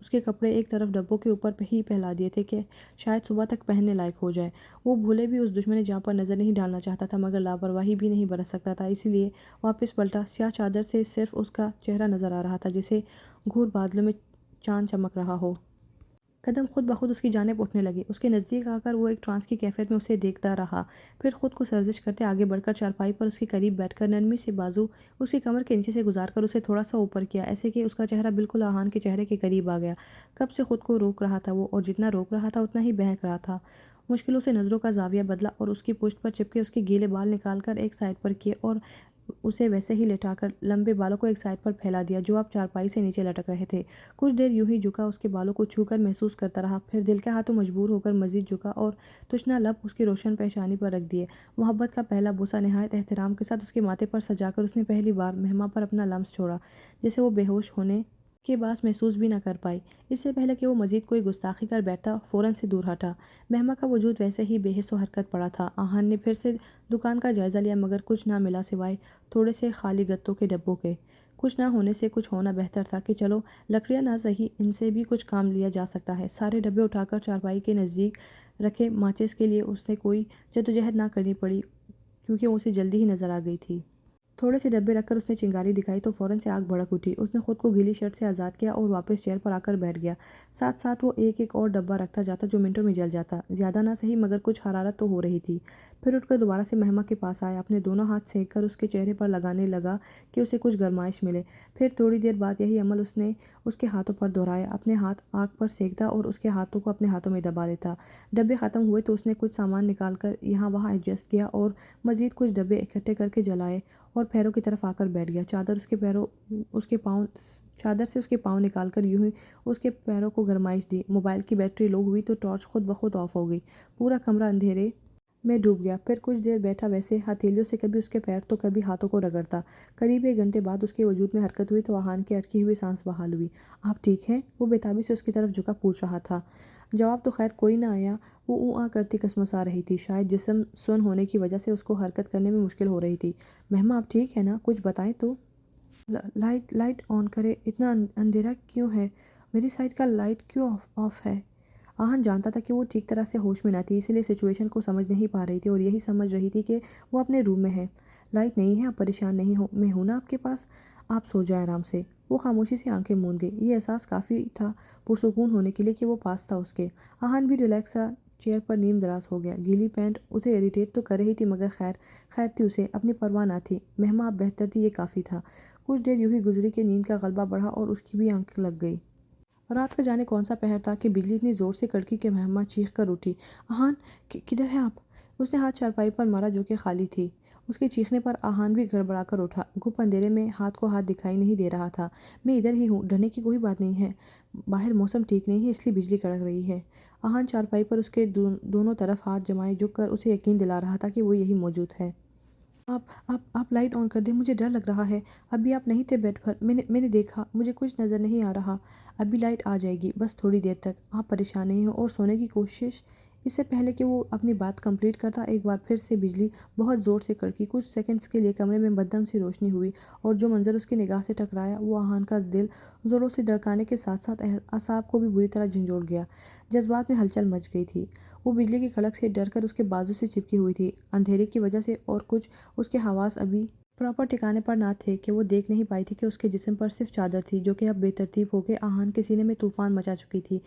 اس کے کپڑے ایک طرف ڈبوں کے اوپر ہی پھیلا دیے تھے کہ شاید صبح تک پہننے لائق ہو جائے۔ وہ بھولے بھی اس دشمن جاں پر نظر نہیں ڈالنا چاہتا تھا، مگر لاپرواہی بھی نہیں برت سکتا تھا، اسی لیے واپس پلٹا۔ سیاہ چادر سے صرف اس کا چہرہ نظر آ رہا تھا، جیسے گھور بادلوں میں چاند چمک رہا ہو۔ قدم خود بخود اس کی جانب اٹھنے لگے۔ اس کے نزدیک آ کر وہ ایک ٹرانس کی کیفیت میں اسے دیکھتا رہا، پھر خود کو سرزش کرتے آگے بڑھ کر چارپائی پر اس کے قریب بیٹھ کر نرمی سے بازو اس کی کمر کے نیچے سے گزار کر اسے تھوڑا سا اوپر کیا، ایسے کہ اس کا چہرہ بالکل آہان کے چہرے کے قریب آ گیا۔ کب سے خود کو روک رہا تھا وہ، اور جتنا روک رہا تھا اتنا ہی بہک رہا تھا۔ مشکلوں سے نظروں کا زاویہ بدلا اور اس کی پشت پر چپکے اس کے گیلے بال نکال کر ایک سائڈ پر کیے اور اسے ویسے ہی لٹا کر لمبے بالوں کو ایک سائڈ پر پھیلا دیا جو اب چارپائی سے نیچے لٹک رہے تھے۔ کچھ دیر یوں ہی جھکا اس کے بالوں کو چھو کر محسوس کرتا رہا، پھر دل کے ہاتھوں مجبور ہو کر مزید جھکا اور تشنہ لب اس کی روشن پیشانی پر رکھ دیے۔ محبت کا پہلا بوسہ نہایت احترام کے ساتھ اس کے ماتھے پر سجا کر اس نے پہلی بار مہمہ پر اپنا لمس چھوڑا، جسے وہ بے ہوش ہونے کے باعث محسوس بھی نہ کر پائی۔ اس سے پہلے کہ وہ مزید کوئی گستاخی کر بیٹھتا فوراً سے دور ہٹا۔ مہمہ کا وجود ویسے ہی بے حس و حرکت پڑا تھا۔ آہان نے پھر سے دکان کا جائزہ لیا، مگر کچھ نہ ملا سوائے تھوڑے سے خالی گتوں کے ڈبوں کے۔ کچھ نہ ہونے سے کچھ ہونا بہتر تھا کہ چلو لکڑیاں نہ سہی، ان سے بھی کچھ کام لیا جا سکتا ہے۔ سارے ڈبے اٹھا کر چارپائی کے نزدیک رکھے۔ ماچس کے لیے اسے کوئی جدوجہد نہ کرنی پڑی کیونکہ وہ اسے جلدی ہی نظر آ گئی تھی۔ تھوڑے سے ڈبے رکھ کر اس نے چنگاری دکھائی تو فوراً سے آگ بھڑک اٹھی۔ اس نے خود کو گیلی شرٹ سے آزاد کیا اور واپس چیئر پر آ کر بیٹھ گیا۔ ساتھ ساتھ وہ ایک ایک اور ڈبہ رکھتا جاتا جو منٹوں میں جل جاتا۔ زیادہ نہ سہی مگر کچھ حرارت تو ہو رہی تھی۔ پھر اٹھ کر دوبارہ سے مہمہ کے پاس آیا، اپنے دونوں ہاتھ سینک کر اس کے چہرے پر لگانے لگا کہ اسے کچھ گرمائش ملے۔ پھر تھوڑی دیر بعد یہی عمل اس نے اس کے ہاتھوں پر دہرایا، اپنے ہاتھ آگ پر سینکتا اور اس کے ہاتھوں کو اپنے ہاتھوں میں دبا لیتا۔ ڈبے ختم ہوئے تو اس نے کچھ سامان نکال کر یہاں وہاں ایڈجسٹ کیا اور مزید کچھ ڈبے اکٹھے کر کے جلائے اور پیروں کی طرف آ کر بیٹھ گیا۔ چادر سے اس کے پاؤں نکال کر یوں ہی اس کے پیروں کو گرمائش دی۔ موبائل کی بیٹری لو ہوئی تو ٹارچ خود بخود آف ہو گئی۔ پورا کمرہ اندھیرے میں ڈوب گیا۔ پھر کچھ دیر بیٹھا ویسے، ہتھیلیوں سے کبھی اس کے پیر تو کبھی ہاتھوں کو رگڑتا۔ قریب ایک گھنٹے بعد اس کے وجود میں حرکت ہوئی تو آہان کی اٹکی ہوئی سانس بحال ہوئی۔ آپ ٹھیک ہیں؟ وہ بے تابی سے اس کی طرف جھکا پوچھ رہا تھا۔ جواب تو خیر کوئی نہ آیا۔ وہ اوں آں کرتی کسمسا رہی تھی، شاید جسم سن ہونے کی وجہ سے اس کو حرکت کرنے میں مشکل ہو رہی تھی۔ مہمہ آپ ٹھیک ہے نا؟ کچھ بتائیں تو۔ لائٹ آن کریں، اتنا اندھیرا کیوں ہے؟ میری سائڈ کا لائٹ کیوں آف ہے؟ آہان جانتا تھا کہ وہ ٹھیک طرح سے ہوش میں نہ تھی، اسی لیے سچویشن کو سمجھ نہیں پا رہی تھی اور یہی سمجھ رہی تھی کہ وہ اپنے روم میں ہے۔ لائٹ نہیں ہے، آپ پریشان نہیں ہو، میں ہوں نا آپ کے پاس، آپ سو جائیں آرام سے۔ وہ خاموشی سے آنکھیں موند گئی۔ یہ احساس کافی تھا پرسکون ہونے کے لیے کہ وہ پاس تھا اس کے۔ آہان بھی ریلیکس سا چیئر پر نیم دراز ہو گیا۔ گیلی پینٹ اسے اریٹیٹ تو کر رہی تھی مگر خیر تھی، اسے اپنی پرواہ نہ تھی۔ مہمہ اب بہتر تھی، یہ کافی تھا۔ کچھ دیر یوں ہی گزری کہ نیند کا غلبہ بڑھا اور اس کی بھی آنکھ لگ گئی۔ رات کا جانے کون سا پہر تھا کہ بجلی اتنی زور سے کڑکی کہ مہمہ چیخ کر اٹھی۔ آہان کدھر ہیں آپ؟ اس نے ہاتھ چارپائی پر مارا جو کہ خالی تھی۔ اس کے چیخنے پر آہان بھی گڑبڑا کر اٹھا۔ گپ اندھیرے میں ہاتھ کو ہاتھ دکھائی نہیں دے رہا تھا۔ میں ادھر ہی ہوں، ڈرنے کی کوئی بات نہیں ہے، باہر موسم ٹھیک نہیں ہے اس لیے بجلی کڑک رہی ہے۔ آہان چارپائی پر اس کے دونوں طرف ہاتھ جمائے جھک کر اسے یقین دلا رہا تھا کہ وہ یہی موجود ہے۔ آپ لائٹ آن کر دیں، مجھے ڈر لگ رہا ہے۔ ابھی آپ نہیں تھے بیڈ پر، میں نے دیکھا، مجھے کچھ نظر نہیں آ رہا۔ ابھی لائٹ آ جائے گی، بس تھوڑی دیر تک، آپ پریشان نہیں ہوں اور سونے کی کوشش۔ اس سے پہلے کہ وہ اپنی بات کمپلیٹ کرتا ایک بار پھر سے بجلی بہت زور سے کڑکی۔ کچھ سیکنڈز کے لیے کمرے میں مدھم سی روشنی ہوئی اور جو منظر اس کی نگاہ سے ٹکرایا وہ آہان کا دل زوروں سے دھڑکانے کے ساتھ ساتھ اعصاب کو بھی بری طرح جھنجھوڑ گیا۔ جذبات میں ہلچل مچ گئی تھی۔ وہ بجلی کی کڑک سے ڈر کر اس کے بازو سے چپکی ہوئی تھی، اندھیرے کی وجہ سے، اور کچھ اس کے حواس ابھی پراپر ٹھکانے پر نہ تھے کہ وہ دیکھ نہیں پائی تھی کہ اس کے جسم پر صرف چادر تھی جو کہ اب بے ترتیب ہو کے آہان کے سینے میں طوفان مچا چکی تھی۔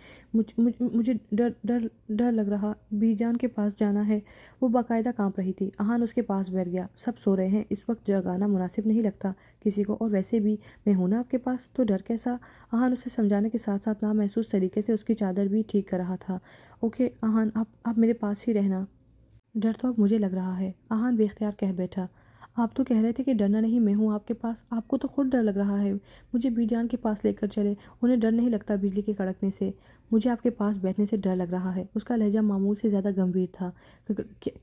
مجھے ڈر لگ رہا، بی جان کے پاس جانا ہے۔ وہ باقاعدہ کانپ رہی تھی۔ آہان اس کے پاس بیٹھ گیا۔ سب سو رہے ہیں، اس وقت جگانا مناسب نہیں لگتا کسی کو، اور ویسے بھی میں ہوں نا آپ کے پاس، تو ڈر کیسا؟ آہان اسے سمجھانے کے ساتھ ساتھ نامحسوس طریقے سے اس کی چادر بھی ٹھیک کر رہا تھا۔ اوکے آہان، آپ میرے پاس ہی رہنا۔ ڈر تو اب مجھے لگ رہا ہے، آہان بے اختیار کہہ بیٹھا۔ آپ تو کہہ رہے تھے کہ ڈرنا نہیں، میں ہوں آپ کے پاس، آپ کو تو خود ڈر لگ رہا ہے۔ مجھے بی جان کے پاس لے کر چلے، انہیں ڈر نہیں لگتا بجلی کے کڑکنے سے۔ مجھے آپ کے پاس بیٹھنے سے ڈر لگ رہا ہے۔ اس کا لہجہ معمول سے زیادہ گمبھیر تھا۔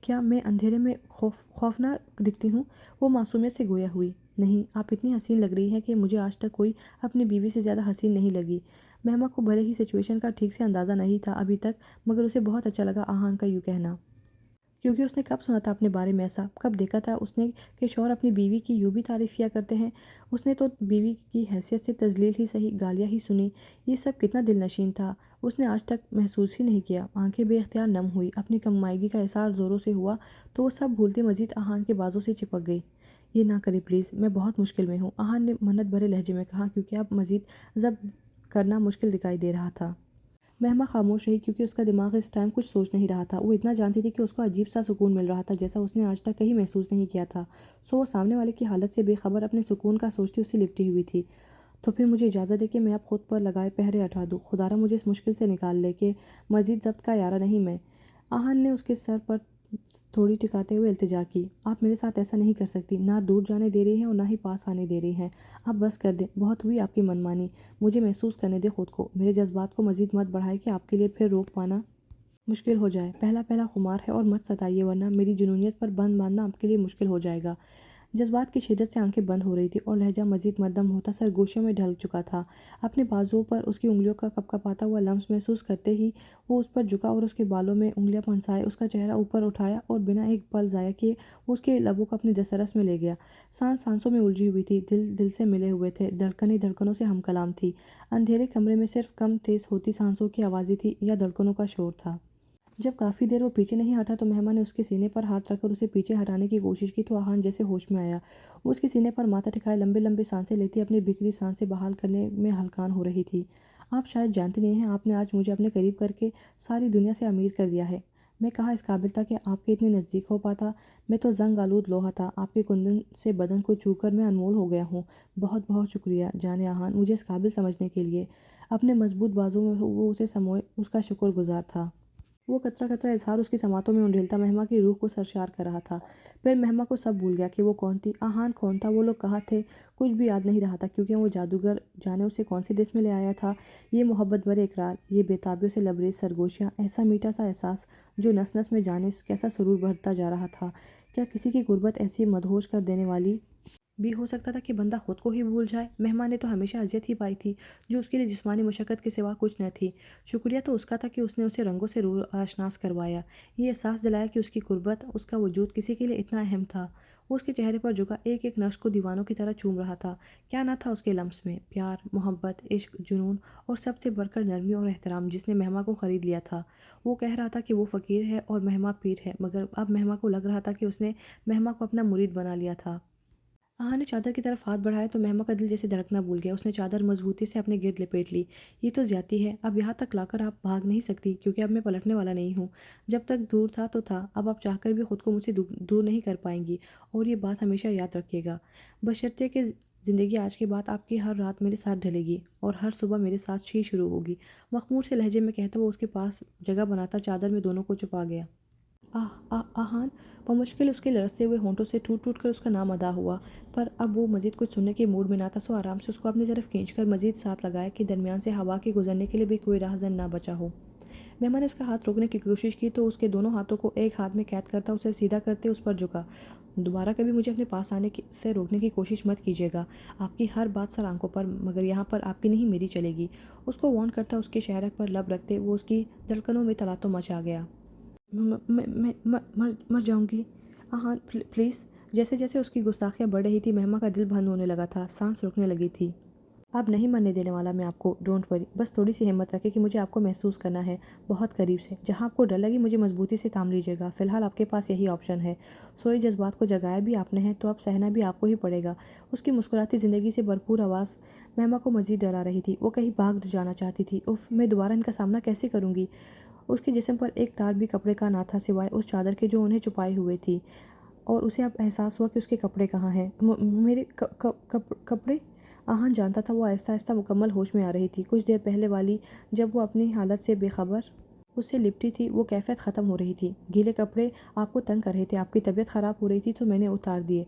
کیا میں اندھیرے میں خوفناک دکھتی ہوں؟ وہ معصومیت سے گویا ہوئی۔ نہیں، آپ اتنی حسین لگ رہی ہیں کہ مجھے آج تک کوئی اپنی بیوی سے زیادہ حسین نہیں لگی۔ مہمہ کو بھلے ہی سچویشن کا ٹھیک سے اندازہ نہیں تھا ابھی تک، مگر اسے بہت اچھا لگا آہان کا یوں کہنا۔ کیونکہ اس نے کب سنا تھا اپنے بارے میں ایسا، کب دیکھا تھا اس نے کہ شوہر اپنی بیوی کی یوں بھی تعریف کیا کرتے ہیں؟ اس نے تو بیوی کی حیثیت سے تذلیل ہی صحیح، گالیاں ہی سنی۔ یہ سب کتنا دل نشین تھا، اس نے آج تک محسوس ہی نہیں کیا۔ آنکھیں بے اختیار نم ہوئی، اپنی کمائیگی کا احساس زوروں سے ہوا تو وہ سب بھولتے مزید آہان کے بازوں سے چپک گئی۔ یہ نہ کریں پلیز، میں بہت مشکل میں ہوں، آہان نے منت بھرے لہجے میں کہا، کیونکہ اب مزید ضبط کرنا مشکل دکھائی دے رہا تھا۔ مہما خاموش رہی کیونکہ اس کا دماغ اس ٹائم کچھ سوچ نہیں رہا تھا۔ وہ اتنا جانتی تھی کہ اس کو عجیب سا سکون مل رہا تھا جیسا اس نے آج تک کہیں محسوس نہیں کیا تھا۔ وہ سامنے والے کی حالت سے بے خبر اپنے سکون کا سوچتی اس سے لپٹی ہوئی تھی۔ تو پھر مجھے اجازت دے کہ میں اب خود پر لگائے پہرے ہٹا دوں، خدارا مجھے اس مشکل سے نکال لے کہ مزید ضبط کا یارہ نہیں میں۔ آہن نے اس کے سر پر تھوڑی ٹکاتے ہوئے التجا کی، آپ میرے ساتھ ایسا نہیں کر سکتی، نہ دور جانے دے رہی ہیں اور نہ ہی پاس آنے دے رہی ہیں۔ آپ بس کر دیں، بہت ہوئی آپ کی منمانی، مجھے محسوس کرنے دیں خود کو، میرے جذبات کو مزید مت بڑھائے کہ آپ کے لیے پھر روک پانا مشکل ہو جائے۔ پہلا پہلا خمار ہے اور مت ستائیے ورنہ میری جنونیت پر بند باندھنا آپ کے لیے مشکل ہو جائے گا۔ جذبات کی شدت سے آنکھیں بند ہو رہی تھی اور لہجہ مزید مدھم ہوتا سرگوشیوں میں ڈھل چکا تھا۔ اپنے بازوؤں پر اس کی انگلیوں کا کپکپاتا ہوا لمس محسوس کرتے ہی وہ اس پر جھکا اور اس کے بالوں میں انگلیاں پھنسائے اس کا چہرہ اوپر اٹھایا اور بنا ایک پل ضائع کیے وہ اس کے لبوں کو اپنے دسترس میں لے گیا۔ سانس سانسوں میں الجھی ہوئی تھی، دل دل سے ملے ہوئے تھے، دھڑکنیں دھڑکنوں سے ہم کلام تھی۔ اندھیرے کمرے میں صرف کم تیز ہوتی سانسوں کی آوازیں تھی یا دھڑکنوں کا شور تھا۔ جب کافی دیر وہ پیچھے نہیں ہٹا تو مہمان نے اس کے سینے پر ہاتھ رکھ کر اسے پیچھے ہٹانے کی کوشش کی تو آہان جیسے ہوش میں آیا۔ وہ اس کے سینے پر ماتھا ٹھکائے لمبے لمبے سانسیں لیتی اپنی بکھری سانسیں بحال کرنے میں ہلکان ہو رہی تھی۔ آپ شاید جانتے نہیں ہیں، آپ نے آج مجھے اپنے قریب کر کے ساری دنیا سے امیر کر دیا ہے۔ میں کہاں اس قابل تھا کہ آپ کے اتنے نزدیک ہو پاتا، میں تو زنگ آلود لوہا تھا، آپ کے کندن سے بدن کو چھو کر میں انمول ہو گیا ہوں۔ بہت بہت شکریہ جان آہان، مجھے اس قابل سمجھنے کے لیے۔ اپنے مضبوط بازو میں وہ اسے سموئے اس کا شکر گزار تھا۔ وہ قطرہ قطرہ اظہار اس کی سماعتوں میں انڈیلتا مہما کی روح کو سرشار کر رہا تھا۔ پھر مہما کو سب بھول گیا کہ وہ کون تھی، آہان کون تھا، وہ لوگ کہاں تھے، کچھ بھی یاد نہیں رہا تھا کیونکہ وہ جادوگر جانے اسے کون سی دیس میں لے آیا تھا۔ یہ محبت بھرے اقرار، یہ بےتابیوں سے لبریز سرگوشیاں، ایسا میٹھا سا احساس جو نس نس میں جانے کیسا سرور بھرتا جا رہا تھا۔ کیا کسی کی غربت ایسی مدہوش کر دینے والی بھی ہو سکتا تھا کہ بندہ خود کو ہی بھول جائے؟ مہمان نے تو ہمیشہ اذیت ہی پائی تھی جو اس کے لیے جسمانی مشقت کے سوا کچھ نہ تھی۔ شکریہ تو اس کا تھا کہ اس نے اسے رنگوں سے آشناس کروایا، یہ احساس دلایا کہ اس کی قربت، اس کا وجود کسی کے لیے اتنا اہم تھا۔ وہ اس کے چہرے پر جھکا ایک ایک نقش کو دیوانوں کی طرح چوم رہا تھا۔ کیا نہ تھا اس کے لمس میں، پیار، محبت، عشق، جنون اور سب سے بڑھ کر نرمی اور احترام جس نے مہما کو خرید لیا تھا۔ وہ کہہ رہا تھا کہ وہ فقیر ہے اور مہما پیر ہے، مگر اب مہما کو لگ رہا تھا کہ اس نے مہما کو اپنا مرید بنا لیا تھا۔ آہا نے چادر کی طرف ہاتھ بڑھایا تو مہما کا دل جیسے دھڑکنا بھول گیا۔ اس نے چادر مضبوطی سے اپنے گرد لپیٹ لی۔ یہ تو زیادتی ہے، اب یہاں تک لا کر آپ بھاگ نہیں سکتی کیونکہ اب میں پلٹنے والا نہیں ہوں۔ جب تک دور تھا تو تھا، اب آپ چاہ کر بھی خود کو مجھ سے دور نہیں کر پائیں گی، اور یہ بات ہمیشہ یاد رکھیے گا۔ بشرطیہ کہ زندگی آج کے بعد آپ کی ہر رات میرے ساتھ ڈھلے گی اور ہر صبح میرے ساتھ ہی شروع ہوگی۔ مخمور سے لہجے میں کہتا وہ اس کے پاس جگہ بناتا چادر میں دونوں کو چھپا گیا۔ آہان، بمشکل اس کے لرزتے ہوئے ہونٹوں سے ٹوٹ ٹوٹ کر اس کا نام ادا ہوا، پر اب وہ مزید کچھ سننے کے موڈ میں نہ تھا، سو آرام سے اس کو اپنی طرف کھینچ کر مزید ساتھ لگایا کہ درمیان سے ہوا کے گزرنے کے لیے بھی کوئی راہ زن نہ بچا ہو۔ مہمان نے اس کا ہاتھ روکنے کی کوشش کی تو اس کے دونوں ہاتھوں کو ایک ہاتھ میں قید کرتا اسے سیدھا کرتے اس پر جھکا۔ دوبارہ کبھی مجھے اپنے پاس آنے سے روکنے کی کوشش مت کیجیے گا، آپ کی ہر بات سر آنکھوں پر، مگر یہاں پر آپ کی نہیں میری چلے گی۔ اس کو وارن کرتا اس کے شہرک پر لب رکھتے وہ اس کی دھڑکنوں میں تلاطم مچا گیا۔ میں مر جاؤں گی آہان، پلیز۔ جیسے جیسے اس کی گستاخیاں بڑھ رہی تھی مہما کا دل بھن ہونے لگا تھا، سانس رکنے لگی تھی۔ اب نہیں مرنے دینے والا میں آپ کو، ڈونٹ وری، بس تھوڑی سی ہمت رکھے کہ مجھے آپ کو محسوس کرنا ہے، بہت قریب سے۔ جہاں آپ کو ڈر لگی مجھے مضبوطی سے تھام لیجیے گا، فی الحال آپ کے پاس یہی آپشن ہے۔ سوئے جذبات کو جگایا بھی آپ نے ہے تو اب سہنا بھی آپ کو ہی پڑے گا۔ اس کی مسکراتی زندگی سے بھرپور آواز مہما کو مزید ڈرا رہی تھی، وہ کہیں بھاگ جانا چاہتی تھی۔ اف، میں دوبارہ ان کا سامنا کیسے کروں گی؟ اس کے جسم پر ایک تار بھی کپڑے کا نہ تھا سوائے اس چادر کے جو انہیں چھپائے ہوئے تھی، اور اسے اب احساس ہوا کہ اس کے کپڑے کہاں ہیں۔ میرے کپڑے؟ آہان جانتا تھا وہ آہستہ آہستہ مکمل ہوش میں آ رہی تھی۔ کچھ دیر پہلے والی جب وہ اپنی حالت سے بے خبر اس سے لپٹی تھی وہ کیفیت ختم ہو رہی تھی۔ گیلے کپڑے آپ کو تنگ کر رہے تھے، آپ کی طبیعت خراب ہو رہی تھی تو میں نے اتار دیے۔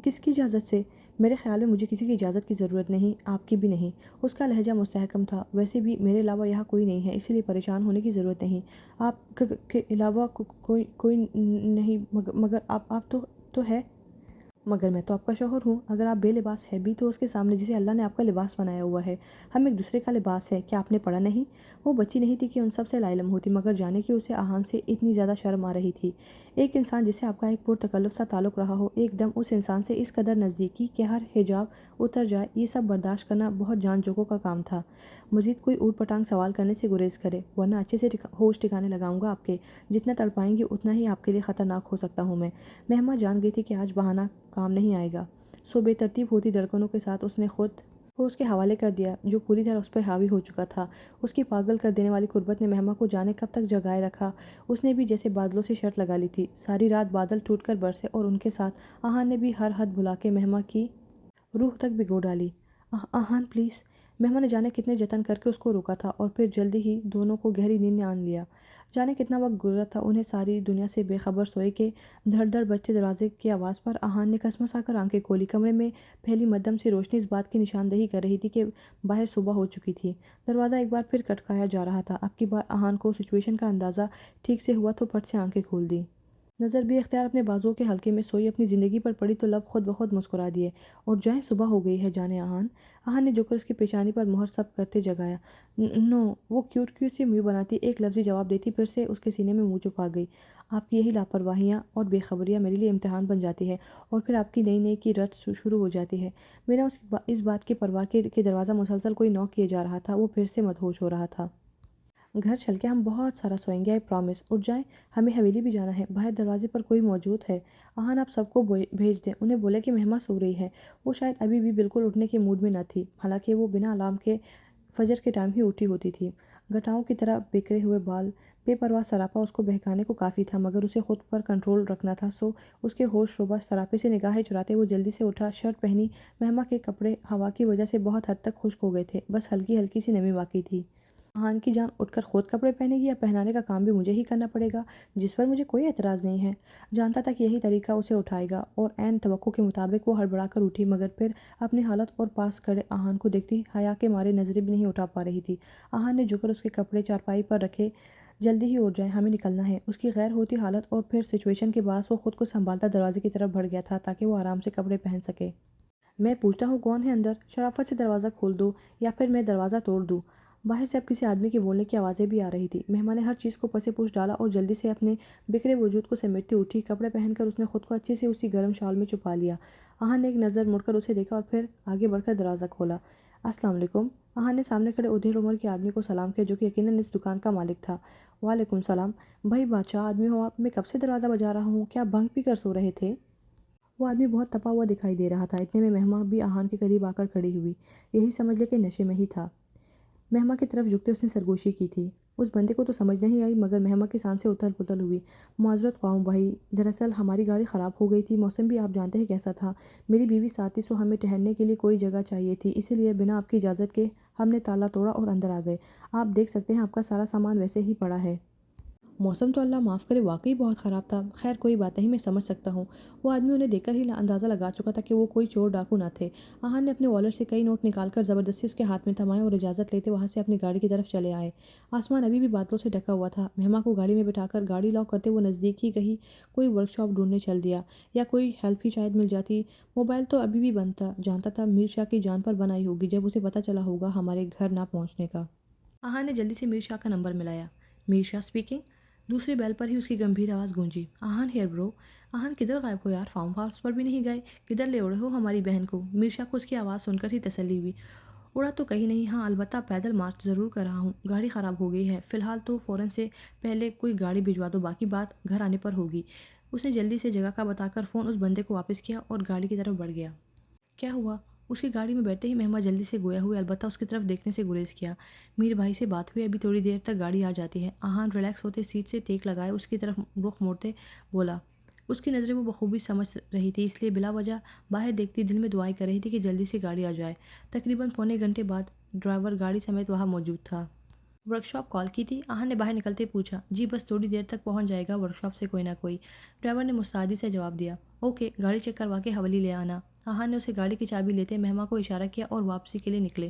کس کی اجازت سے؟ میرے خیال میں مجھے کسی کی اجازت کی ضرورت نہیں، آپ کی بھی نہیں۔ اس کا لہجہ مستحکم تھا، ویسے بھی میرے علاوہ یہاں کوئی نہیں ہے، اسی لیے پریشان ہونے کی ضرورت نہیں۔ آپ کے علاوہ کوئی نہیں، مگر آپ تو ہے۔ مگر میں تو آپ کا شوہر ہوں، اگر آپ بے لباس ہے بھی تو اس کے سامنے جسے اللہ نے آپ کا لباس بنایا ہوا ہے، ہم ایک دوسرے کا لباس ہے، کیا آپ نے پڑھا نہیں؟ وہ بچی نہیں تھی کہ ان سب سے لا علم ہوتی، مگر جانے کہ اسے آہان سے اتنی زیادہ شرم آ رہی تھی۔ ایک انسان جس سے آپ کا ایک پرتکلف سا تعلق رہا ہو، ایک دم اس انسان سے اس قدر نزدیکی کہ ہر حجاب اتر جائے، یہ سب برداشت کرنا بہت جان جوگوں کا کام تھا۔ مزید کوئی اوٹ پٹانگ سوال کرنے سے گریز کرے، ورنہ اچھے سے ہوش ٹھکانے لگاؤں گا آپ کے، جتنا تڑپائیں گے اتنا ہی آپ کے لیے خطرناک ہو سکتا ہوں میں۔ مہمہ جان گئی تھی کہ آج بہانہ کام نہیں آئے گا، سو بے ترتیب ہوتی دھڑکنوں کے ساتھ اس نے خود کو اس کے حوالے کر دیا جو پوری طرح اس پر حاوی ہو چکا تھا۔ اس کی پاگل کر دینے والی قربت نے مہمہ کو جانے کب تک جگائے رکھا۔ اس نے بھی جیسے بادلوں سے شرط لگا لی تھی، ساری رات بادل ٹوٹ کر برسے اور ان کے ساتھ آہان نے بھی ہر حد بھلا کے مہمہ کی روح تک بھگو ڈالی۔ آہان پلیز۔ مہمہ نے جانے کتنے جتن کر کے اس کو روکا تھا اور پھر جلدی ہی دونوں کو گہری نیند نے آن لیا۔ جانے کتنا وقت گزرا تھا انہیں ساری دنیا سے بے خبر سوئے کہ دھڑ دھڑ بجتے دروازے کی آواز پر آہان نے کسمسا کر آنکھیں کھولی۔ کمرے میں پھیلی مدھم سی روشنی اس بات کی نشاندہی کر رہی تھی کہ باہر صبح ہو چکی تھی۔ دروازہ ایک بار پھر کھٹکھٹایا جا رہا تھا۔ اب کی بار آہان کو سچویشن کا اندازہ ٹھیک سے ہوا تو پٹ سے آنکھیں کھول دیں۔ نظر بے اختیار اپنے بازوؤں کے حلقے میں سوئی اپنی زندگی پر پڑی تو لب خود بخود مسکرا دیے۔ اور جائیں صبح ہو گئی ہے جانے آہان۔ آہان نے جھک کر اس کی پیشانی پر مہر سب کرتے جگایا۔ نو۔ وہ کیوٹ کیوٹ سی منہ بناتی ایک لفظی جواب دیتی پھر سے اس کے سینے میں منہ چھپا گئی۔ آپ کی یہی لاپرواہیاں اور بے خبریاں میرے لیے امتحان بن جاتی ہے اور پھر آپ کی نئی نئی کی رٹ شروع ہو جاتی ہے۔ بنا اس بات کی پرواہ کے کہ دروازہ مسلسل کوئی نوک کیے جا رہا تھا، وہ پھر سے مدہوش ہو رہا تھا۔ گھر چل کے ہم بہت سارا سوئیں گے، آئی پرامس۔ اٹھ جائیں، ہمیں حویلی بھی جانا ہے، باہر دروازے پر کوئی موجود ہے۔ آہان آپ سب کو بھیج دیں، انہیں بولے کہ مہمہ سو رہی ہے۔ وہ شاید ابھی بھی بالکل اٹھنے کے موڈ میں نہ تھی، حالانکہ وہ بنا الارم کے فجر کے ٹائم ہی اٹھی ہوتی تھی۔ گٹھاؤں کی طرح بکھرے ہوئے بال، بے پرواہ سراپا اس کو بہکانے کو کافی تھا، مگر اسے خود پر کنٹرول رکھنا تھا، سو اس کے ہوش روبہ سراپے سے نگاہیں چراتے وہ جلدی سے اٹھا۔ شرٹ پہنی مہمہ کے کپڑے ہوا کی وجہ سے بہت حد تک خشک ہو گئے تھے، بس ہلکی ہلکی سی نمی باقی تھی۔ آہان کی جان اٹھ کر خود کپڑے پہنے گی یا پہنانے کا کام بھی مجھے ہی کرنا پڑے گا، جس پر مجھے کوئی اعتراض نہیں ہے۔ جانتا تھا کہ یہی طریقہ اسے اٹھائے گا اور عین توقع کے مطابق وہ ہڑبڑا کر اٹھی، مگر پھر اپنی حالت اور پاس کھڑے آہان کو دیکھتی حیا کے مارے نظریں بھی نہیں اٹھا پا رہی تھی۔ آہان نے جھک کر اس کے کپڑے چارپائی پر رکھے۔ جلدی ہی اٹھ جائیں، ہمیں نکلنا ہے۔ اس کی غیر ہوتی حالت اور پھر سچویشن کے باعث وہ خود کو سنبھالتا دروازے کی طرف بڑھ گیا تھا تاکہ وہ آرام سے کپڑے پہن سکے۔ میں پوچھتا ہوں کون ہے اندر؟ شرافت سے دروازہ کھول دو یا پھر میں دروازہ توڑ دوں۔ باہر سے اب کسی آدمی کے بولنے کی آوازیں بھی آ رہی تھی۔ مہمہ نے ہر چیز کو پسے پوچھ ڈالا اور جلدی سے اپنے بکھرے وجود کو سمیٹتی اٹھی۔ کپڑے پہن کر اس نے خود کو اچھے سے اسی گرم شال میں چھپا لیا۔ آہان نے ایک نظر مڑ کر اسے دیکھا اور پھر آگے بڑھ کر دروازہ کھولا۔ السلام علیکم۔ آہان نے سامنے کھڑے ادھیڑ عمر کے آدمی کو سلام کیا جو کہ یقیناً اس دکان کا مالک تھا۔ وعلیکم السلام۔ بھائی بادشاہ آدمی ہو آپ، میں کب سے دروازہ بجا رہا ہوں، کیا بھنگ پی کر سو رہے تھے؟ وہ آدمی بہت تپا ہوا دکھائی دے رہا تھا۔ اتنے میں مہمہ بھی آہان کے قریب آ کر کھڑی ہوئی۔ یہی سمجھ لے کہ نشے میں ہی تھا۔ مہمہ کی طرف جھکتے اس نے سرگوشی کی تھی۔ اس بندے کو تو سمجھ نہیں آئی، مگر مہمہ کی سانسیں اتھل پتھل ہوئی۔ معذرت خواہ ہوں بھائی، دراصل ہماری گاڑی خراب ہو گئی تھی، موسم بھی آپ جانتے ہیں کیسا تھا، میری بیوی ساتھ تھی، سو ہمیں ٹہلنے کے لیے کوئی جگہ چاہیے تھی، اسی لیے بنا آپ کی اجازت کے ہم نے تالا توڑا اور اندر آ گئے۔ آپ دیکھ سکتے ہیں آپ کا سارا سامان ویسے ہی پڑا ہے۔ موسم تو اللہ معاف کرے واقعی بہت خراب تھا، خیر کوئی بات نہیں، میں سمجھ سکتا ہوں۔ وہ آدمی انہیں دیکھ کر ہی اندازہ لگا چکا تھا کہ وہ کوئی چور ڈاکو نہ تھے۔ آہان نے اپنے والٹ سے کئی نوٹ نکال کر زبردستی اس کے ہاتھ میں تھمائے اور اجازت لیتے وہاں سے اپنی گاڑی کی طرف چلے آئے۔ آسمان ابھی بھی بادلوں سے ڈھکا ہوا تھا۔ مہمہ کو گاڑی میں بٹھا کر گاڑی لاک کرتے وہ نزدیک ہی کہیں کوئی ورک شاپ ڈھونڈنے چل دیا، یا کوئی ہیلپ ہی شاید مل جاتی۔ موبائل تو ابھی بھی بند تھا، جانتا تھا میر شاہ کی جان پر بن آئی ہوگی جب اسے پتہ چلا ہوگا ہمارے گھر نہ پہنچنے کا۔ آہان نے جلدی سے میر شاہ کا نمبر ملایا۔ میر شاہ اسپیکنگ۔ دوسری بیل پر ہی اس کی گمبھیر آواز گونجی۔ آہان ہیئر برو۔ آہان کدھر غائب ہو یار، فارم ہاؤس پر بھی نہیں گئے، کدھر لے اڑے ہو ہماری بہن کو؟ میر شاہ کو اس کی آواز سن کر ہی تسلی ہوئی۔ اڑا تو کہیں نہیں، ہاں البتہ پیدل مارچ ضرور کر رہا ہوں، گاڑی خراب ہو گئی ہے، فی الحال تو فوراً سے پہلے کوئی گاڑی بھجوا دو، باقی بات گھر آنے پر ہوگی۔ اس نے جلدی سے جگہ کا بتا کر فون اس بندے کو واپس کیا اور گاڑی کی طرف بڑھ گیا۔ کیا ہوا؟ اس کی گاڑی میں بیٹھتے ہی مہمہ جلدی سے گویا ہوئے، البتہ اس کی طرف دیکھنے سے گریز کیا۔ میر بھائی سے بات ہوئی، ابھی تھوڑی دیر تک گاڑی آ جاتی ہے۔ آہان ریلیکس ہوتے سیٹ سے ٹیک لگائے اس کی طرف رخ موڑتے بولا۔ اس کی نظریں وہ بخوبی سمجھ رہی تھی، اس لیے بلا وجہ باہر دیکھتی دل میں دعائیں کر رہی تھی کہ جلدی سے گاڑی آ جائے۔ تقریباً پونے گھنٹے بعد ڈرائیور گاڑی سمیت وہاں موجود تھا۔ ورک شاپ کال کی تھی؟ آہان نے باہر نکلتے پوچھا۔ جی بس تھوڑی دیر تک پہنچ جائے گا ورک شاپ سے کوئی نہ کوئی، ڈرائیور نے مستعدی سے جواب دیا۔ اوکے، گاڑی چیک کروا کے حوالے لے آنا۔ آہان نے اسے گاڑی کی چابی لیتے مہمہ کو اشارہ کیا اور واپسی کے لیے نکلے۔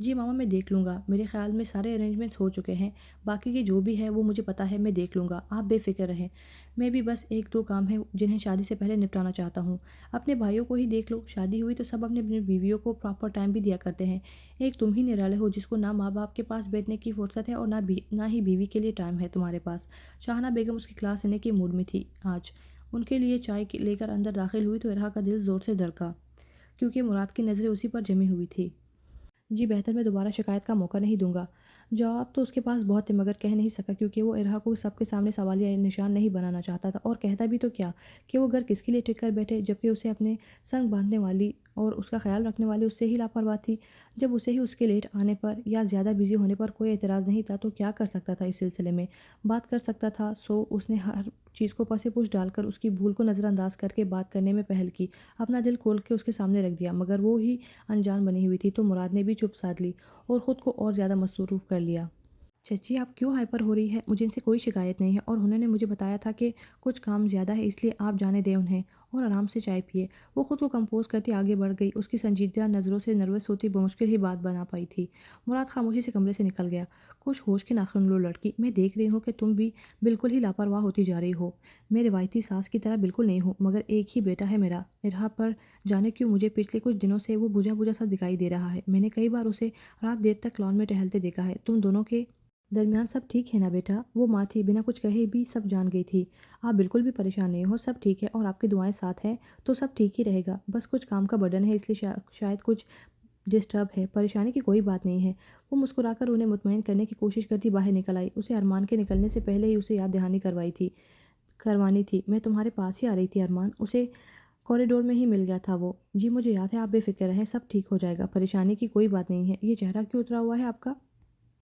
جی ماما میں دیکھ لوں گا، میرے خیال میں سارے ارینجمنٹس ہو چکے ہیں، باقی کی جو بھی ہے وہ مجھے پتہ ہے، میں دیکھ لوں گا، آپ بے فکر رہیں۔ میں بھی بس 1-2 کام ہیں جنہیں شادی سے پہلے نپٹانا چاہتا ہوں۔ اپنے بھائیوں کو ہی دیکھ لو، شادی ہوئی تو سب اپنی اپنی بیویوں کو پراپر ٹائم بھی دیا کرتے ہیں، ایک تم ہی نرالے ہو جس کو نہ ماں باپ کے پاس بیٹھنے کی فرصت ہے اور نہ ہی بیوی کے لیے ٹائم ہے تمہارے پاس۔ شاہانہ بیگم اس کی کلاس لینے کے موڈ میں تھی آج، ان کے لیے چائے لے کر اندر داخل ہوئی تو ارہا کا دل زور سے دھڑکا، کیونکہ مراد کی نظریں اسی پر جمی ہوئی تھی۔ جی بہتر، میں دوبارہ شکایت کا موقع نہیں دوں گا۔ جواب تو اس کے پاس بہت تھے مگر کہہ نہیں سکا، کیونکہ وہ ارہا کو سب کے سامنے سوالیہ نشان نہیں بنانا چاہتا تھا، اور کہتا بھی تو کیا کہ وہ گھر کس کے لیے ٹک کر بیٹھے، جبکہ اسے اپنے سنگ باندھنے والی اور اس کا خیال رکھنے والی اس سے ہی لاپرواہ تھی۔ جب اسے ہی اس کے لیٹ آنے پر یا زیادہ بزی ہونے پر کوئی اعتراض نہیں تھا تو کیا کر سکتا تھا اس سلسلے میں؟ بات کر سکتا تھا، سو اس نے ہر چیز کو پس پش ڈال کر اس کی بھول کو نظر انداز کر کے بات کرنے میں پہل کی، اپنا دل کھول کے اس کے سامنے رکھ دیا، مگر وہ ہی انجان بنی ہوئی تھی تو مراد نے بھی چپ سادھ لی اور خود کو اور زیادہ مصروف کر لیا۔ چچی آپ کیوں ہائپر ہو رہی ہے؟ مجھے ان سے کوئی شکایت نہیں ہے، اور انہوں نے مجھے بتایا تھا کہ کچھ کام زیادہ ہے، اس لیے آپ جانے دیں انہیں اور آرام سے چائے پیئے۔ وہ خود کو کمپوز کرتی آگے بڑھ گئی، اس کی سنجیدہ نظروں سے نروس ہوتی بمشکل ہی بات بنا پائی تھی۔ مراد خاموشی سے کمرے سے نکل گیا۔ کچھ ہوش کے ناخن لو لڑکی، میں دیکھ رہی ہوں کہ تم بھی بالکل ہی لاپرواہ ہوتی جا رہی ہو۔ میں روایتی ساس کی طرح بالکل نہیں ہوں، مگر ایک ہی بیٹا ہے میرا ارہا، پر جانے کیوں مجھے پچھلے کچھ دنوں سے وہ بجھا بجھا سا دکھائی دے رہا ہے۔ میں نے کئی بار اسے رات دیر تک لان میں ٹہلتے دیکھا ہے۔ تم دونوں کے درمیان سب ٹھیک ہے نا بیٹا؟ وہ ماں تھی، بنا کچھ کہے بھی سب جان گئی تھی۔ آپ بالکل بھی پریشان نہیں ہو، سب ٹھیک ہے، اور آپ کی دعائیں ساتھ ہیں تو سب ٹھیک ہی رہے گا، بس کچھ کام کا برڈن ہے اس لیے شاید کچھ ڈسٹرب ہے، پریشانی کی کوئی بات نہیں ہے۔ وہ مسکرا کر انہیں مطمئن کرنے کی کوشش کرتی باہر نکل آئی، اسے ارمان کے نکلنے سے پہلے ہی اسے یاد دہانی کروانی تھی۔ میں تمہارے پاس ہی آ رہی تھی ارمان، اسے کوریڈور میں ہی مل گیا تھا وہ۔ جی مجھے یاد ہے، آپ بے فکر رہیں، سب ٹھیک ہو جائے گا، پریشانی کی کوئی بات نہیں ہے۔ یہ چہرہ کیوں اترا ہوا ہے آپ کا؟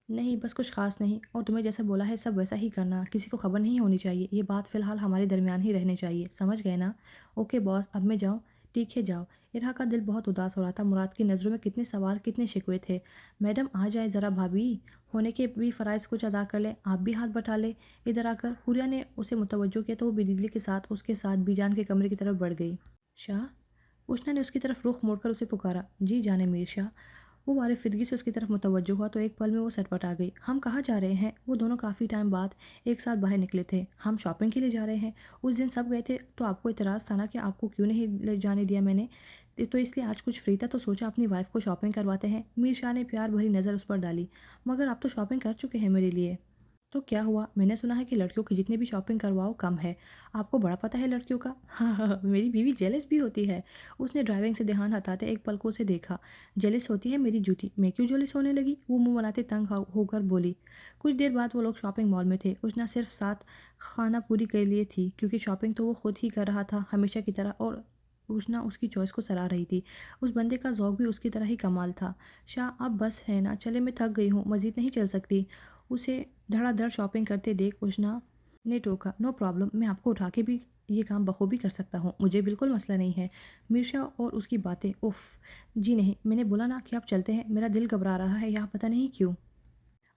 نہیں بس کچھ خاص نہیں، اور تمہیں جیسا بولا ہے سب ویسا ہی کرنا، کسی کو خبر نہیں ہونی چاہیے، یہ بات فی الحال ہمارے درمیان ہی رہنے چاہیے، سمجھ گئے نا؟ اوکے باس، اب میں جاؤں؟ ٹھیک ہے جاؤ۔ ارہا کا دل بہت اداس ہو رہا تھا، مراد کی نظروں میں کتنے سوال کتنے شکوے تھے۔ میڈم آ جائے ذرا، بھابھی ہونے کے بھی فرائض کچھ ادا کر لیں، آپ بھی ہاتھ بٹا لیں ادھر آ کر۔ حوریہ نے اسے متوجہ کیا تو وہ بدلی کے ساتھ اس کے ساتھ بی جان کے کمرے کی طرف بڑھ گئی۔ شاہ، اشنا نے اس کی طرف رخ موڑ کر اسے پکارا۔ جی جانے میر شاہ۔ وہ وارفدگی سے اس کی طرف متوجہ ہوا تو ایک پل میں وہ سٹپٹ آ گئی۔ ہم کہاں جا رہے ہیں؟ وہ دونوں کافی ٹائم بعد ایک ساتھ باہر نکلے تھے۔ ہم شاپنگ کے لیے جا رہے ہیں۔ اس دن سب گئے تھے تو آپ کو اعتراض تھا نا کہ آپ کو کیوں نہیں لے جانے دیا میں نے، تو اس لیے آج کچھ فری تھا تو سوچا اپنی وائف کو شاپنگ کرواتے ہیں۔ میر شاہ نے پیار بھری نظر اس پر ڈالی۔ مگر آپ تو شاپنگ کر چکے ہیں میرے لیے۔ تو کیا ہوا؟ میں نے سنا ہے کہ لڑکیوں کی جتنی بھی شاپنگ کرواؤ کم ہے۔ آپ کو بڑا پتہ ہے لڑکیوں کا؟ ہاں ہاں ہاں، میری بیوی جیلس بھی ہوتی ہے۔ اس نے ڈرائیونگ سے دھیان ہٹاتے ایک پل کو اسے دیکھا۔ جیلس ہوتی ہے میری جوتی، میں کیوں جیلس ہونے لگی؟ وہ منہ بناتے تنگ ہو کر بولی۔ کچھ دیر بعد وہ لوگ شاپنگ مال میں تھے۔ اشنا صرف ساتھ خانہ پوری کے لیے تھی، کیونکہ شاپنگ تو وہ خود ہی کر رہا تھا ہمیشہ کی طرح، اور اشنا اس کی چوائس کو سراہ رہی تھی۔ اس بندے کا ذوق بھی اس کی طرح ہی کمال تھا۔ شاہ اب بس ہے نا، چلے میں تھک گئی ہوں، مزید نہیں چل سکتی۔ اسے دھڑا دھڑ شاپنگ کرتے دیکھ اشنا نے ٹوکا۔ نو پرابلم، میں آپ کو اٹھا کے بھی یہ کام بخوبی کر سکتا ہوں، مجھے بالکل مسئلہ نہیں ہے۔ میرشا اور اس کی باتیں، اف۔ جی نہیں، میں نے بولا نا کہ آپ چلتے ہیں، میرا دل گھبرا رہا ہے یہاں، پتہ نہیں کیوں۔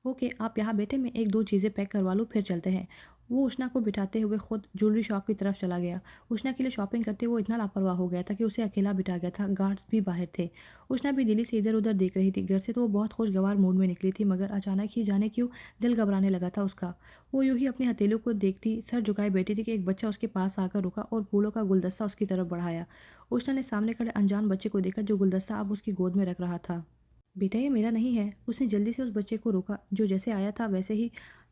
اوکے آپ یہاں بیٹھے، میں 1-2 چیزیں پیک کروا لوں پھر چلتے ہیں۔ وہ اشنا کو بٹھاتے ہوئے خود جولری شاپ کی طرف چلا گیا۔ اشنا کے لیے شاپنگ کرتے وہ اتنا لاپرواہ ہو گیا تھا کہ اسے اکیلا بٹھا گیا تھا، گارڈز بھی باہر تھے۔ اشنا بھی دلی سے ادھر ادھر دیکھ رہی تھی، گھر سے تو وہ بہت خوشگوار موڈ میں نکلی تھی، مگر اچانک ہی جانے کیوں دل گھبرانے لگا تھا اس کا۔ وہ یوں ہی اپنے ہتھیلیوں کو دیکھتی سر جھکائے بیٹھی تھی کہ ایک بچہ اس کے پاس آ کر رکا اور پھولوں کا گلدستہ اس کی طرف بڑھایا۔ اشنا نے سامنے کھڑے انجان بچے کو دیکھا جو گلدستہ اب اس کی گود میں رکھ رہا تھا۔ بیٹا یہ میرا نہیں ہے۔ اس نے جلدی سے اس بچے کو روکا جو جیسے آیا تھا ویسے ہی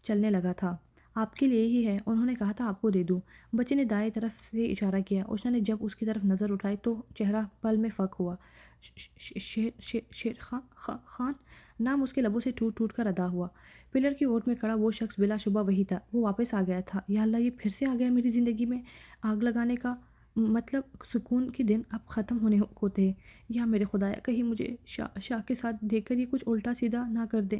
چلنے لگا تھا۔ آپ کے لیے ہی ہے، انہوں نے کہا تھا آپ کو دے دوں۔ بچے نے دائیں طرف سے اشارہ کیا۔ اشنا نے جب اس کی طرف نظر اٹھائی تو چہرہ پل میں فک ہوا۔ شیر خان نام اس کے لبوں سے ٹوٹ ٹوٹ کر ادا ہوا۔ پلر کی اوٹ میں کھڑا وہ شخص بلا شبہ وہی تھا، وہ واپس آ گیا تھا۔ یا اللہ، یہ پھر سے آ گیا میری زندگی میں آگ لگانے کا، مطلب سکون کے دن اب ختم ہونے کو تھے۔ یا میرے خدایا، کہیں مجھے شاہ کے ساتھ دیکھ کر یہ کچھ الٹا سیدھا نہ کر دے۔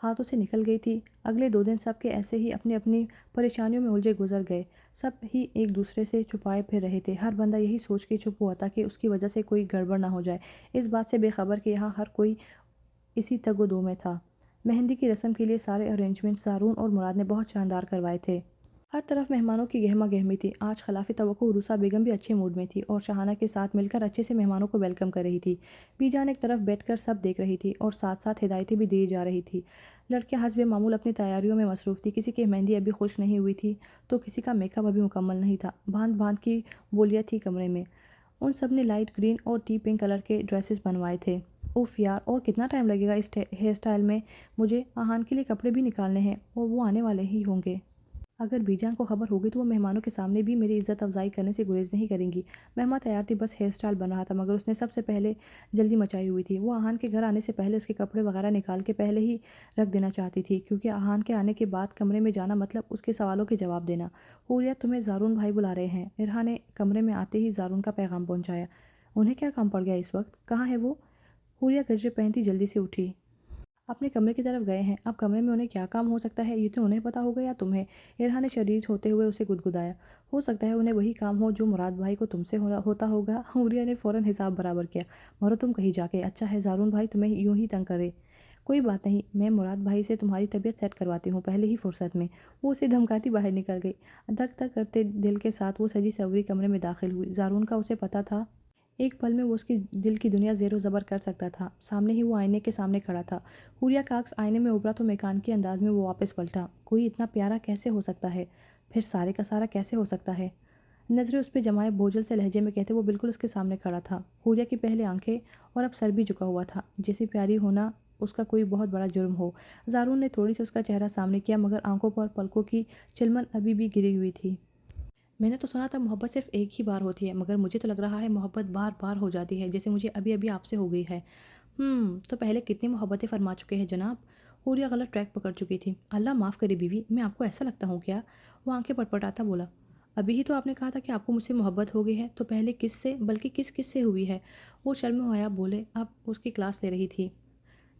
ہاتھوں سے نکل گئی تھی۔ اگلے 2 دن سب کے ایسے ہی اپنی اپنی پریشانیوں میں الجھے گزر گئے۔ سب ہی ایک دوسرے سے چھپائے پھر رہے تھے۔ ہر بندہ یہی سوچ کے چپ ہوا تھا کہ اس کی وجہ سے کوئی گڑبڑ نہ ہو جائے، اس بات سے بے خبر کہ یہاں ہر کوئی اسی تگ و دو میں تھا۔ مہندی کی رسم کے لیے سارے ارینجمنٹ زارون اور مراد نے بہت شاندار کروائے تھے۔ ہر طرف مہمانوں کی گہما گہمی تھی۔ آج خلاف توقع عروسہ بیگم بھی اچھے موڈ میں تھی اور شاہانہ کے ساتھ مل کر اچھے سے مہمانوں کو ویلکم کر رہی تھی۔ بی جان ایک طرف بیٹھ کر سب دیکھ رہی تھی اور ساتھ ساتھ ہدایتیں بھی دی جا رہی تھی۔ لڑکیاں حسب معمول اپنی تیاریوں میں مصروف تھی۔ کسی کی مہندی ابھی خشک نہیں ہوئی تھی تو کسی کا میک اپ ابھی مکمل نہیں تھا۔ باندھ باندھ کی بولیاں تھی کمرے میں۔ ان سب نے لائٹ گرین اور ٹی پنک کلر کے ڈریسز بنوائے تھے۔ اوف یار، اور کتنا ٹائم لگے گا اس ہیئر اسٹائل میں؟ مجھے آہان کے لیے کپڑے بھی نکالنے ہیں اور وہ آنے والے ہی ہوں گے۔ اگر بی جان کو خبر ہوگی تو وہ مہمانوں کے سامنے بھی میری عزت افزائی کرنے سے گریز نہیں کریں گی۔ مہماں تیار تھی، بس ہیئر اسٹائل بن رہا تھا، مگر اس نے سب سے پہلے جلدی مچائی ہوئی تھی۔ وہ آہان کے گھر آنے سے پہلے اس کے کپڑے وغیرہ نکال کے پہلے ہی رکھ دینا چاہتی تھی، کیونکہ آہان کے آنے کے بعد کمرے میں جانا مطلب اس کے سوالوں کے جواب دینا۔ حوریہ، تمہیں زارون بھائی بلا رہے ہیں۔ ارہا نے کمرے میں آتے ہی زارون کا پیغام پہنچایا۔ انہیں کیا کام پڑ گیا اس وقت؟ کہاں ہے وہ؟ حوریہ گجرے پہنتی جلدی سے اٹھی۔ اپنے کمرے کی طرف گئے ہیں۔ اب کمرے میں انہیں کیا کام ہو سکتا ہے؟ یہ تو انہیں پتا ہوگا یا تمہیں؟ ارہا نے شدید ہوتے ہوئے اسے گدگدایا۔ ہو سکتا ہے انہیں وہی کام ہو جو مراد بھائی کو تم سے ہوتا ہوگا۔ حوریہ نے فوراً حساب برابر کیا۔ مرو تم کہیں جا کے، اچھا ہے زارون بھائی تمہیں یوں ہی تنگ کرے۔ کوئی بات نہیں، میں مراد بھائی سے تمہاری طبیعت سیٹ کرواتی ہوں پہلے ہی فرصت میں۔ وہ اسے دھمکاتی باہر نکل گئی۔ دھک دھک کرتے دل کے ساتھ وہ سجی سوری کمرے میں داخل ہوئی۔ زارون کا اسے پتا تھا ایک پل میں وہ اس کی دل کی دنیا زیر و زبر کر سکتا تھا۔ سامنے ہی وہ آئینے کے سامنے کھڑا تھا۔ حوریہ کا عکس آئینے میں ابھرا تو میکانکی انداز میں وہ واپس پلٹا۔ کوئی اتنا پیارا کیسے ہو سکتا ہے؟ پھر سارے کا سارا کیسے ہو سکتا ہے؟ نظریں اس پہ جمائے بوجھل سے لہجے میں کہتے وہ بالکل اس کے سامنے کھڑا تھا۔ حوریہ کی پہلے آنکھیں اور اب سر بھی جھکا ہوا تھا، جیسے پیاری ہونا اس کا کوئی بہت بڑا جرم ہو۔ زارون نے تھوڑی سی اس کا چہرہ سامنے کیا، مگر آنکھوں پر پلکوں کی چلمن ابھی بھی گری ہوئی تھی۔ میں نے تو سنا تھا محبت صرف ایک ہی بار ہوتی ہے، مگر مجھے تو لگ رہا ہے محبت بار بار ہو جاتی ہے، جیسے مجھے ابھی ابھی آپ سے ہو گئی ہے۔ تو پہلے کتنی محبتیں فرما چکے ہیں جناب؟ حوریہ غلط ٹریک پکڑ چکی تھی۔ اللہ معاف کرے بیوی، میں آپ کو ایسا لگتا ہوں کیا؟ وہ آنکھیں پٹپٹاتا بولا۔ ابھی ہی تو آپ نے کہا تھا کہ آپ کو مجھ سے محبت ہو گئی ہے، تو پہلے کس سے، بلکہ کس کس سے ہوئی ہے؟ وہ شرم آیا بولے۔ اب اس کی کلاس لے رہی تھی۔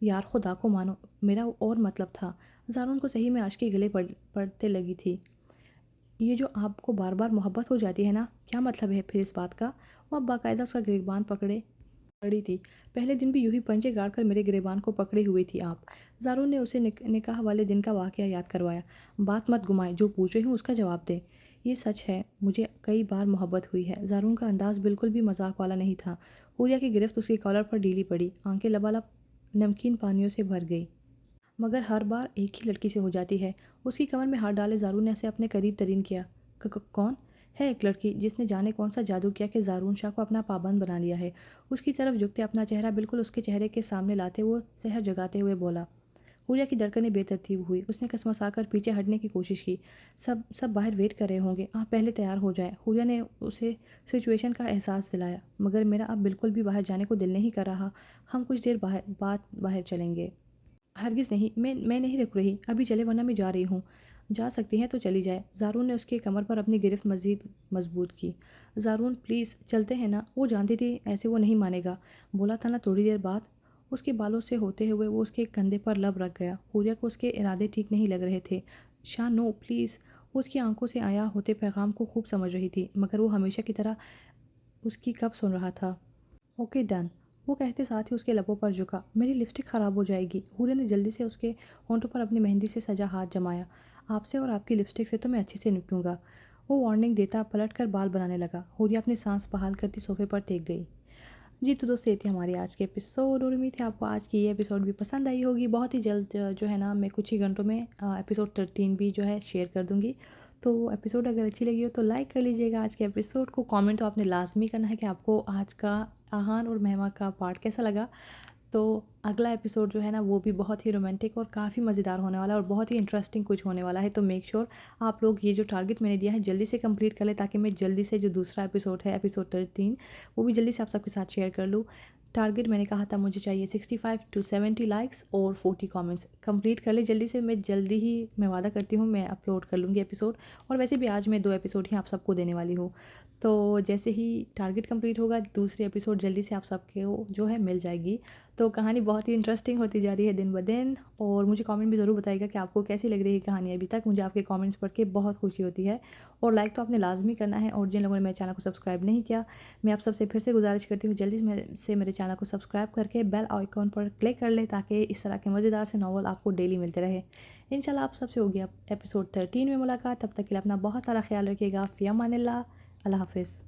یار خدا کو مانو، میرا اور مطلب تھا۔ زارون کو صحیح میں اشک گلے پڑتے لگی تھی۔ یہ جو آپ کو بار بار محبت ہو جاتی ہے نا، کیا مطلب ہے پھر اس بات کا؟ وہ اب باقاعدہ اس کا گریبان پکڑے کھڑی تھی۔ پہلے دن بھی یوں ہی پنجے گاڑ کر میرے گریبان کو پکڑے ہوئی تھی آپ۔ زارون نے اسے نکاح والے دن کا واقعہ یاد کروایا۔ بات مت گھمائے، جو پوچھ رہی ہوں اس کا جواب دے۔ یہ سچ ہے، مجھے کئی بار محبت ہوئی ہے۔ زارون کا انداز بالکل بھی مذاق والا نہیں تھا۔ حوریہ کی گرفت اس کی کالر پر ڈھیلی پڑی، آنکھیں لبالب نمکین پانیوں سے بھر گئی۔ مگر ہر بار ایک ہی لڑکی سے ہو جاتی ہے۔ اس کی کمر میں ہاتھ ڈالے زارون نے اسے اپنے قریب ترین کیا۔ کون ہے؟ ایک لڑکی جس نے جانے کون سا جادو کیا کہ زارون شاہ کو اپنا پابند بنا لیا ہے۔ اس کی طرف جھکتے اپنا چہرہ بالکل اس کے چہرے کے سامنے لاتے وہ سحر جگاتے ہوئے بولا۔ حوریہ کی دھڑکنیں بے ترتیب ہوئی۔ اس نے کسمسا کر پیچھے ہٹنے کی کوشش کی۔ سب باہر ویٹ کر رہے ہوں گے، آپ پہلے تیار ہو جائیں۔ حوریہ نے اسے سچویشن کا احساس دلایا۔ مگر میرا اب بالکل بھی باہر جانے کو دل نہیں کر رہا، ہم کچھ دیر بعد باہر چلیں گے۔ ہرگز نہیں، میں نہیں رک رہی، ابھی چلے ورنہ میں جا رہی ہوں۔ جا سکتی ہیں تو چلی جائے۔ زارون نے اس کے کمر پر اپنی گرفت مزید مضبوط کی۔ زارون پلیز چلتے ہیں نا، وہ جانتی تھی ایسے وہ نہیں مانے گا۔ بولا تھا نا تھوڑی دیر بعد۔ اس کے بالوں سے ہوتے ہوئے وہ اس کے کندھے پر لب رکھ گیا۔ حوریہ کو اس کے ارادے ٹھیک نہیں لگ رہے تھے۔ شاہ نو پلیز۔ وہ اس کی آنکھوں سے آیا ہوتے پیغام کو خوب سمجھ رہی تھی، مگر وہ ہمیشہ کی طرح اس کی کب سن رہا تھا۔ اوکے ڈن، وہ کہتے ساتھ ہی اس کے لبوں پر جھکا۔ میری لپسٹک خراب ہو جائے گی۔ حوریہ نے جلدی سے اس کے ہونٹوں پر اپنی مہندی سے سجا ہاتھ جمایا۔ آپ سے اور آپ کی لپسٹک سے تو میں اچھے سے نپٹوں گا۔ وہ وارننگ دیتا پلٹ کر بال بنانے لگا۔ حوریہ اپنی سانس بحال کرتی صوفے پر ٹیک گئی۔ جی تو دوستو، یہ تھی ہماری آج کے ایپیسوڈ، اور امید ہے آپ کو آج کی یہ ایپیسوڈ بھی پسند آئی ہوگی۔ بہت ہی جلد جو ہے نا، میں کچھ ہی گھنٹوں میں ایپیسوڈ 13 بھی جو ہے شیئر کر دوں گی۔ تو ایپیسوڈ اگر اچھی لگی ہو تو لائک کر لیجیے گا آج کے ایپیسوڈ کو۔ کامنٹ تو آپ نے لازمی کرنا ہے کہ آپ کو آج کا آہان اور مہماں کا پارٹ کیسا لگا۔ تو اگلا ایپیسوڈ جو ہے نا وہ بھی بہت ہی رومانٹک اور کافی مزیدار ہونے والا ہے، اور بہت ہی انٹرسٹنگ کچھ ہونے والا ہے۔ تو میک شیور آپ لوگ یہ جو ٹارگٹ میں نے دیا ہے جلدی سے کمپلیٹ کر لیں، تاکہ میں جلدی سے جو دوسرا ایپیسوڈ ہے ایپیسوڈ 13 وہ بھی جلدی سے آپ سب کے ساتھ شیئر کر لوں۔ ٹارگٹ میں نے کہا تھا مجھے چاہیے 65 to 70 لائکس اور 40 کامنٹس۔ کمپلیٹ کر لیں جلدی سے، میں جلدی ہی میں وعدہ کرتی ہوں میں اپلوڈ کر لوں گی ایپیسوڈ، اور ویسے بھی آج میں 2 ایپیسوڈ ہی آپ سب کو دینے والی ہوں۔ تو جیسے ہی ٹارگٹ کمپلیٹ ہوگا دوسری ایپیسوڈ جلدی سے آپ سب کو جو ہے مل جائے گی۔ تو کہانی بہت ہی انٹرسٹنگ ہوتی جا رہی ہے دن بدن، اور مجھے کامنٹ بھی ضرور بتائیے گا کہ آپ کو کیسی لگ رہی ہے کہانی ابھی تک. مجھے آپ کے کامنٹس پڑھ کے بہت خوشی ہوتی ہے، اور لائک تو آپ نے لازمی کرنا ہے. اور جن لوگوں نے میرے چینل کو سبسکرائب نہیں کیا، میں آپ سب سے پھر سے گزارش کرتی ہوں جلدی سے میرے چینل کو سبسکرائب کر کے بیل آئیکن پر کلک کر لیں، تاکہ اس طرح کے مزیدار سے ناول آپ کو ڈیلی ملتے رہے. انشاءاللہ آپ سب سے ہوگی ایپیسوڈ 13 میں ملاقات. تب تک کے لیے اپنا بہت سارا خیال رکھیے گا. فی امان اللہ. اللہ حافظ.